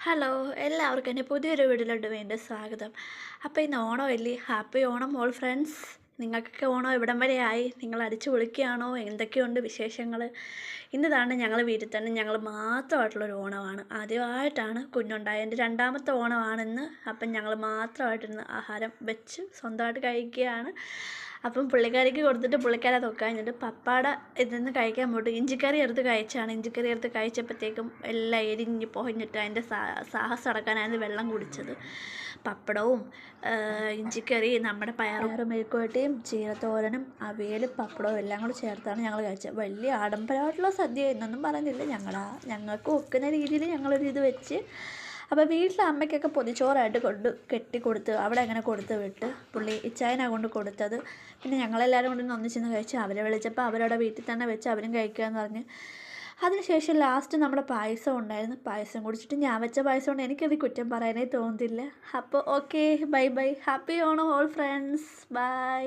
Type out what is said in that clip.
Hello എല്ലാവർക്കും എൻ്റെ പുതിയൊരു വീഡിയോയിലോട്ട് വീണ്ടും സ്വാഗതം. അപ്പോൾ ഇന്ന് ഓണമല്ലേ, ഹാപ്പി ഓണം ഓൾ ഫ്രണ്ട്സ്. നിങ്ങൾക്കൊക്കെ ഓണം എവിടം വരെ ആയി? നിങ്ങൾ അടിച്ചു പൊളിക്കുകയാണോ? എന്തൊക്കെയുണ്ട് വിശേഷങ്ങൾ? ഇന്നതാണ് ഞങ്ങൾ വീട്ടിൽ തന്നെ ഞങ്ങൾ മാത്രമായിട്ടുള്ളൊരു ഓണമാണ്. ആദ്യമായിട്ടാണ് കുഞ്ഞുണ്ടായ എൻ്റെ രണ്ടാമത്തെ ഓണമാണിന്ന്. അപ്പം ഞങ്ങൾ മാത്രമായിട്ടിരുന്ന് ആഹാരം വെച്ച് സ്വന്തമായിട്ട് കഴിക്കുകയാണ്. അപ്പം പുള്ളിക്കാരിക്ക് കൊടുത്തിട്ട് പുള്ളിക്കാരി അത് കഴിഞ്ഞിട്ട് പപ്പാടെ ഇതിൽ നിന്ന് കഴിക്കാൻ പോയിട്ട് ഇഞ്ചിക്കറി എടുത്ത് കഴിച്ചാണ്. ഇഞ്ചിക്കറി എടുത്ത് കഴിച്ചപ്പോഴത്തേക്കും എല്ലാം എരിഞ്ഞ് പൊഹഞ്ഞിട്ട് അതിൻ്റെ സാഹസം അടക്കാനായിരുന്നു വെള്ളം കുടിച്ചത്. പപ്പടവും ഇഞ്ചിക്കറി, നമ്മുടെ പയറ് മെഴുക്കുവരട്ടിയും ചീരത്തോരനും അവിയലും പപ്പടവും എല്ലാം കൂടി ചേർത്താണ് ഞങ്ങൾ കഴിച്ചത്. വലിയ ആഡംബരമായിട്ടുള്ള സദ്യ എന്നൊന്നും പറഞ്ഞില്ല. ഞങ്ങൾക്ക് ഒക്കുന്ന രീതിയിൽ ഞങ്ങളൊരു ഇത് വെച്ച്. അപ്പോൾ വീട്ടിലെ അമ്മയ്ക്കൊക്കെ പൊതിച്ചോറായിട്ട് കെട്ടി കൊടുത്ത് അവിടെ അങ്ങനെ കൊടുത്ത് വിട്ട്. പുള്ളി ഇച്ചായനാണ് കൊണ്ട് കൊടുത്തത്. പിന്നെ ഞങ്ങളെല്ലാവരും കൂടി ഒന്നിച്ചിരുന്ന് കഴിച്ച്. അവരെ വിളിച്ചപ്പോൾ അവരവിടെ വീട്ടിൽ തന്നെ വെച്ച് അവരും കഴിക്കാമെന്ന് പറഞ്ഞ്. അതിനുശേഷം ലാസ്റ്റ് നമ്മുടെ പായസം ഉണ്ടായിരുന്നു. പായസം കുടിച്ചിട്ട് ഞാൻ വെച്ച പായസം കൊണ്ട് എനിക്കത് കുറ്റം പറയാനേ തോന്നുന്നില്ല. അപ്പോൾ okay, bye bye, happy Onam all friends, by.